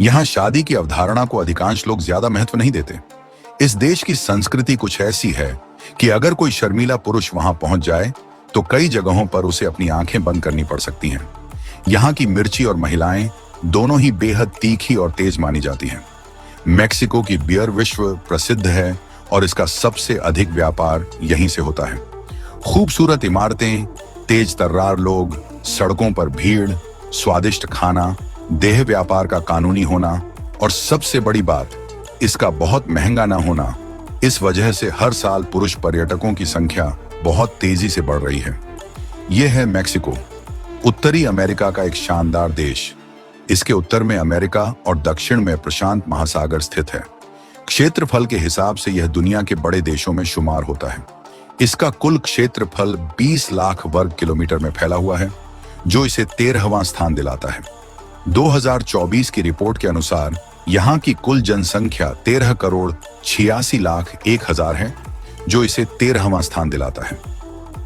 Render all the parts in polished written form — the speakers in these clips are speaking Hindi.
यहाँ शादी की अवधारणा को अधिकांश लोग ज्यादा महत्व नहीं देते। इस देश की संस्कृति कुछ ऐसी है कि अगर कोई शर्मीला पुरुष वहां पहुंच जाए तो कई जगहों पर उसे अपनी आंखें बंद करनी पड़ सकती हैं। यहाँ की मिर्ची और महिलाएं दोनों ही बेहद तीखी और तेज मानी जाती हैं। मेक्सिको की बियर विश्व प्रसिद्ध है और इसका सबसे अधिक व्यापार यहीं से होता है। खूबसूरत इमारतें, तेज तर्रार लोग, सड़कों पर भीड़, स्वादिष्ट खाना, देह व्यापार का कानूनी होना और सबसे बड़ी बात, इसका बहुत महंगा ना होना। इस वजह से हर साल पुरुष पर्यटकों की संख्या बहुत तेजी से बढ़ रही है। यह है मेक्सिको, उत्तरी अमेरिका का एक शानदार देश। इसके उत्तर में अमेरिका और दक्षिण में प्रशांत महासागर स्थित है। क्षेत्रफल के हिसाब से यह दुनिया के बड़े देशों में शुमार होता है। इसका कुल क्षेत्रफल 20 लाख वर्ग किलोमीटर में फैला हुआ है, जो इसे 13वां स्थान दिलाता है। 2024 की रिपोर्ट के अनुसार यहाँ की कुल जनसंख्या 13 करोड़ 86 लाख 1,000 है, जो इसे 13वां स्थान दिलाता है।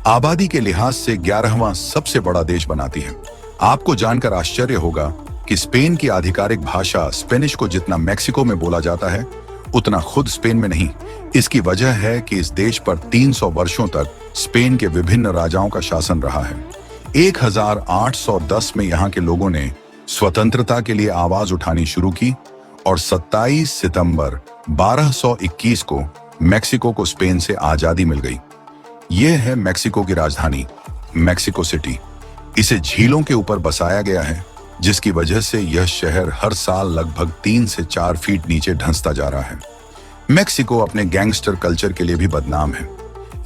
आबादी के लिहाज से 11वां सबसे बड़ा देश बनाती है। आपको जानकर आश्चर्य होगा कि स्पेन की आधिकारिक भाषा स्पेनिश को जितना मेक्सिको में बोला जाता है उतना खुद स्पेन में नहीं। इसकी वजह है कि इस देश पर 300 वर्षों तक स्पेन के विभिन्न राजाओं का शासन रहा है। 1810 में यहाँ के लोगों ने स्वतंत्रता के लिए आवाज उठानी शुरू की और 27 सितंबर 1221 को मेक्सिको को स्पेन से आजादी मिल गई। यह है मेक्सिको की राजधानी, मेक्सिको सिटी। इसे झीलों के ऊपर बसाया गया है, जिसकी वजह से यह शहर हर साल लगभग 3 से 4 फीट नीचे धंसता जा रहा है। मेक्सिको अपने गैंगस्टर कल्चर के लिए भी बदनाम है।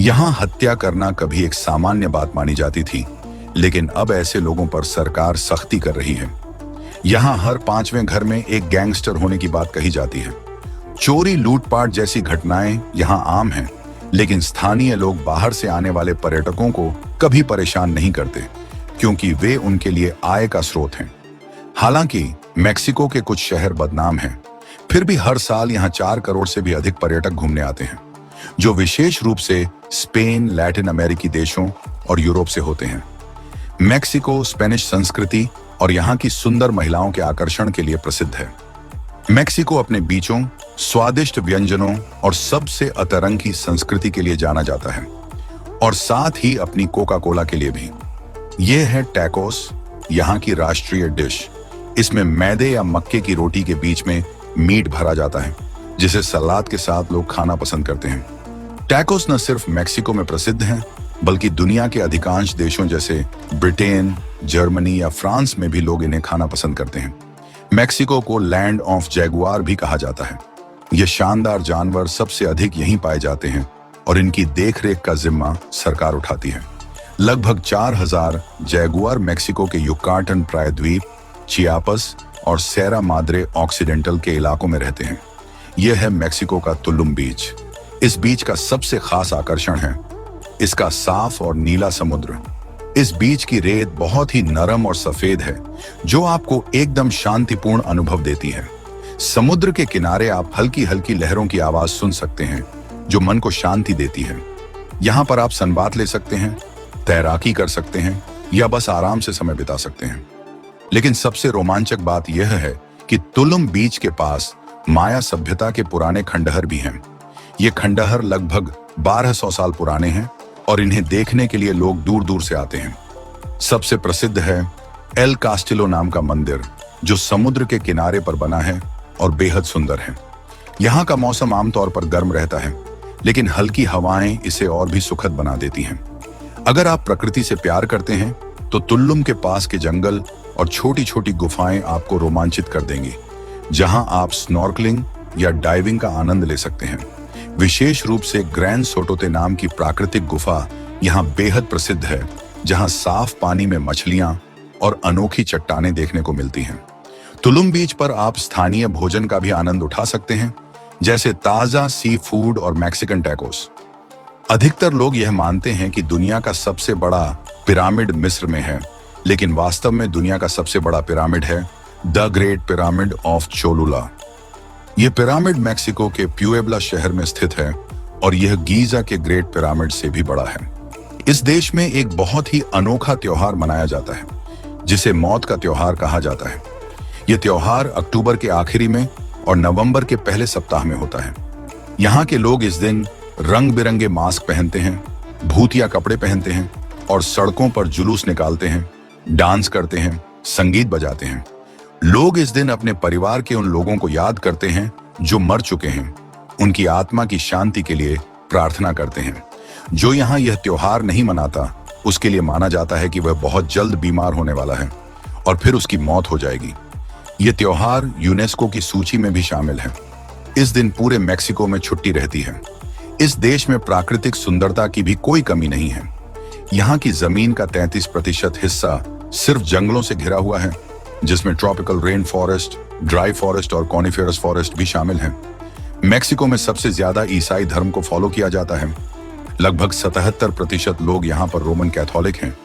यहाँ हत्या करना कभी एक सामान्य बात मानी जाती थी, लेकिन अब ऐसे लोगों पर सरकार सख्ती कर रही है। यहाँ हर 5वें घर में एक गैंगस्टर होने की बात कही जाती है। चोरी, लूटपाट जैसी घटनाएं यहाँ आम हैं, लेकिन स्थानीय लोग बाहर से आने वाले पर्यटकों को कभी परेशान नहीं करते, क्योंकि वे उनके लिए आय का स्रोत हैं। हालांकि मेक्सिको के कुछ शहर बदनाम हैं, फिर भी हर साल यहाँ 4 करोड़ से भी अधिक पर्यटक घूमने आते हैं, जो विशेष रूप से स्पेन, लैटिन अमेरिकी देशों और यूरोप से होते हैं। मेक्सिको स्पेनिश संस्कृति और यहाँ की सुंदर महिलाओं के आकर्षण के लिए प्रसिद्ध है। मेक्सिको अपने बीचों, स्वादिष्ट व्यंजनों और सबसे अतरंगी संस्कृति के लिए जाना जाता है, और साथ ही अपनी कोका कोला के लिए भी। यह है टैकोस, यहाँ की राष्ट्रीय डिश। इसमें मैदे या मक्के की रोटी के बीच में मीट भरा जाता है, जिसे सलाद के साथ लोग खाना पसंद करते हैं। टैकोस न सिर्फ मेक्सिको में प्रसिद्ध हैं, बल्कि दुनिया के अधिकांश देशों जैसे ब्रिटेन, जर्मनी या फ्रांस में भी लोग इन्हें खाना पसंद करते हैं। मेक्सिको को लैंड ऑफ जैगुआर भी कहा जाता है। ये शानदार जानवर सबसे अधिक यहीं पाए जाते हैं और इनकी देखरेख का जिम्मा सरकार उठाती है। लगभग 4000 जैगुआर मेक्सिको के युकाटन प्रायद्वीप, चियापस और सेरा माद्रे ऑक्सीडेंटल के इलाकों में रहते हैं। यह है मेक्सिको का तुलुम बीच। इस बीच का सबसे खास आकर्षण है इसका साफ और नीला समुद्र। इस बीच की रेत बहुत ही नरम और सफेद है, जो आपको एकदम शांतिपूर्ण अनुभव देती है। समुद्र के किनारे आप हल्की हल्की लहरों की आवाज सुन सकते हैं, जो मन को शांति देती है। यहाँ पर आप सनबाथ ले सकते हैं, तैराकी कर सकते हैं या बस आराम से समय बिता सकते हैं। लेकिन सबसे रोमांचक बात यह है कि तुलुम बीच के पास माया सभ्यता के पुराने खंडहर भी हैं। ये खंडहर लगभग 1200 साल पुराने हैं और इन्हें देखने के लिए लोग दूर दूर से आते हैं। सबसे प्रसिद्ध है एल कास्टिलो नाम का मंदिर, जो समुद्र के किनारे पर बना है और बेहद सुंदर है। यहाँ का मौसम आमतौर पर गर्म रहता है, लेकिन हल्की हवाएं इसे और भी सुखद बना देती हैं। अगर आप प्रकृति से प्यार करते हैं तो तुल्लुम के पास के जंगल और छोटी छोटी गुफाएं आपको रोमांचित कर देंगी, जहां आप स्नॉर्कलिंग या डाइविंग का आनंद ले सकते हैं। विशेष रूप से ग्रैंड सोटोते नाम की प्राकृतिक गुफा यहाँ बेहद प्रसिद्ध है, जहां साफ पानी में मछलियां और अनोखी चट्टानें देखने को मिलती हैं। तुलुम बीच पर आप स्थानीय भोजन का भी आनंद उठा सकते हैं, जैसे ताजा सी फूड और मैक्सिकन टैकोस। अधिकतर लोग यह मानते हैं कि दुनिया का सबसे बड़ा पिरामिड मिस्र में है, लेकिन वास्तव में दुनिया का सबसे बड़ा पिरामिड है the great pyramid of Cholula. यह पिरामिड मेक्सिको के प्यूएब्ला शहर में स्थित है और यह गीजा के ग्रेट पिरामिड से भी बड़ा है। इस देश में एक बहुत ही अनोखा त्योहार मनाया जाता है, जिसे मौत का त्योहार कहा जाता है। ये त्योहार अक्टूबर के आखिरी में और नवंबर के पहले सप्ताह में होता है। यहाँ के लोग इस दिन रंग बिरंगे मास्क पहनते हैं, भूतिया कपड़े पहनते हैं और सड़कों पर जुलूस निकालते हैं, डांस करते हैं, संगीत बजाते हैं। लोग इस दिन अपने परिवार के उन लोगों को याद करते हैं जो मर चुके हैं, उनकी आत्मा की शांति के लिए प्रार्थना करते हैं। जो यहाँ यह त्योहार नहीं मनाता, उसके लिए माना जाता है कि वह बहुत जल्द बीमार होने वाला है और फिर उसकी मौत हो जाएगी। यह त्योहार यूनेस्को की सूची में भी शामिल है। इस दिन पूरे मेक्सिको में छुट्टी रहती है। इस देश में प्राकृतिक सुंदरता की भी कोई कमी नहीं है। यहाँ की जमीन का 33% हिस्सा सिर्फ जंगलों से घिरा हुआ है, जिसमें tropical rain forest, dry forest और कॉनिफेरस फॉरेस्ट भी शामिल हैं। मेक्सिको में सबसे ज्यादा ईसाई धर्म को फॉलो किया जाता है। लगभग 77% लोग यहाँ पर रोमन कैथोलिक हैं,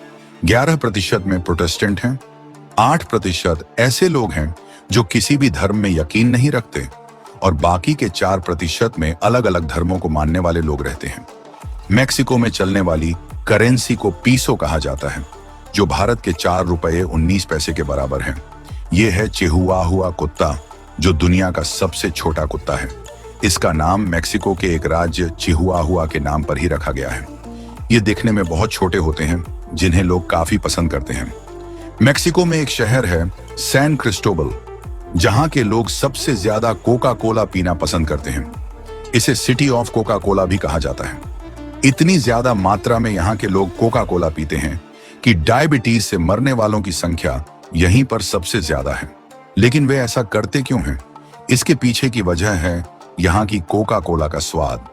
11% में प्रोटेस्टेंट हैं, 8% ऐसे लोग हैं जो किसी भी धर्म में यकीन नहीं रखते और बाकी के 4% में अलग अलग धर्मों को मानने वाले लोग रहते हैं। मेक्सिको में चलने वाली करेंसी को पीसो कहा जाता है, जो भारत के 4 रुपये 19 पैसे के बराबर है। ये है चिहुआहुआ कुत्ता, जो दुनिया का सबसे छोटा कुत्ता है। इसका नाम मेक्सिको के एक राज्य चिहुआहुआ के नाम पर ही रखा गया है। ये दिखने में बहुत छोटे होते हैं, जिन्हें लोग काफी पसंद करते हैं। मेक्सिको में एक शहर है सैन क्रिस्टोबल, जहां के लोग सबसे ज्यादा कोका कोला पीना पसंद करते हैं। इसे सिटी ऑफ कोका कोला भी कहा जाता है। इतनी ज्यादा मात्रा में यहाँ के लोग कोका कोला पीते हैं कि डायबिटीज से मरने वालों की संख्या यहीं पर सबसे ज्यादा है। लेकिन वे ऐसा करते क्यों हैं? इसके पीछे की वजह है यहाँ की कोका कोला का स्वाद।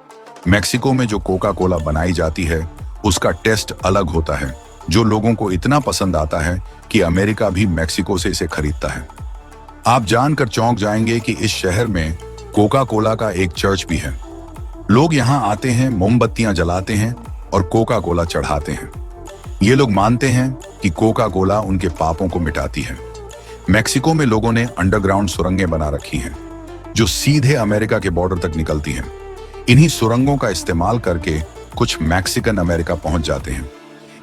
मेक्सिको में जो कोका कोला बनाई जाती है, उसका टेस्ट अलग होता है, जो लोगों को इतना पसंद आता है कि अमेरिका भी मेक्सिको से इसे खरीदता है। आप जानकर चौंक जाएंगे कि इस शहर में कोका कोला का एक चर्च भी है। लोग यहाँ आते हैं, मोमबत्तियां जलाते हैं और कोका कोला चढ़ाते हैं। ये लोग मानते हैं कि कोका कोला उनके पापों को मिटाती है। मेक्सिको में लोगों ने अंडरग्राउंड सुरंगें बना रखी हैं, जो सीधे अमेरिका के बॉर्डर तक निकलती हैं। इन्हीं सुरंगों का इस्तेमाल करके कुछ मैक्सिकन अमेरिका पहुंच जाते हैं।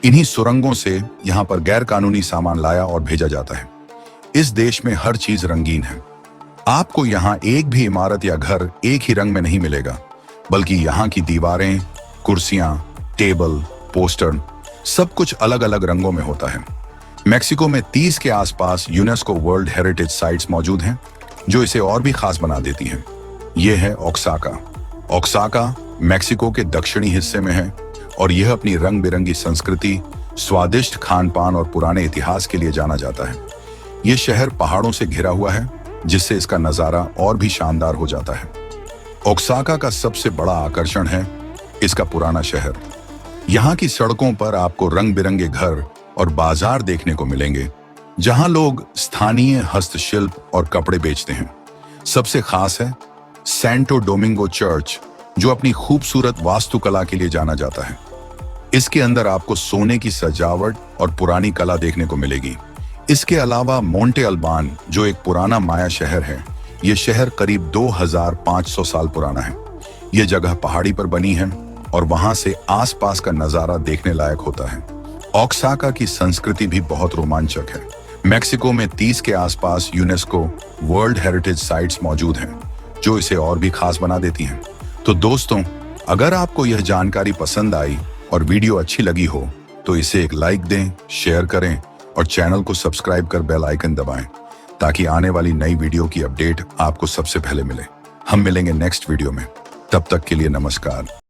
इन्हीं सुरंगों से यहाँ पर गैर कानूनी सामान लाया और भेजा जाता है। इस देश में हर चीज रंगीन है। आपको यहाँ एक भी इमारत या घर एक ही रंग में नहीं मिलेगा, बल्कि यहाँ की दीवारें, कुर्सियां, टेबल, पोस्टर सब कुछ अलग अलग रंगों में होता है। मेक्सिको में 30 के आसपास यूनेस्को वर्ल्ड हेरिटेज साइट्स मौजूद हैं, जो इसे और भी खास बना देती हैं। यह है ओक्साका। ओक्साका मेक्सिको के दक्षिणी हिस्से में है और यह अपनी रंग बिरंगी संस्कृति, स्वादिष्ट खान पान और पुराने इतिहास के लिए जाना जाता है। यह शहर पहाड़ों से घिरा हुआ है, जिससे इसका नजारा और भी शानदार हो जाता है। ओक्साका का सबसे बड़ा आकर्षण है इसका पुराना शहर। यहाँ की सड़कों पर आपको रंग बिरंगे घर और बाजार देखने को मिलेंगे, जहां लोग स्थानीय हस्तशिल्प और कपड़े बेचते हैं। सबसे खास है सैंटो डोमिंगो चर्च, जो अपनी खूबसूरत वास्तुकला के लिए जाना जाता है। इसके अंदर आपको सोने की सजावट और पुरानी कला देखने को मिलेगी। इसके अलावा मोंटे अल्बान, जो एक पुराना माया शहर है, यह शहर करीब 2500 साल पुराना है। यह जगह पहाड़ी पर बनी है और वहां से आसपास का नजारा देखने लायक होता है। ओक्साका की संस्कृति भी बहुत रोमांचक है। मेक्सिको में 30 के आसपास यूनेस्को वर्ल्ड हेरिटेज साइट्स मौजूद हैं, जो इसे और भी खास बना देती हैं। तो दोस्तों, अगर आपको यह जानकारी पसंद आई और वीडियो अच्छी लगी हो, तो इसे एक लाइक दें, शेयर करें और चैनल को सब्सक्राइब कर बेल आइकन दबाएं, ताकि आने वाली नई वीडियो की अपडेट आपको सबसे पहले मिले। हम मिलेंगे नेक्स्ट वीडियो में। तब तक के लिए नमस्कार।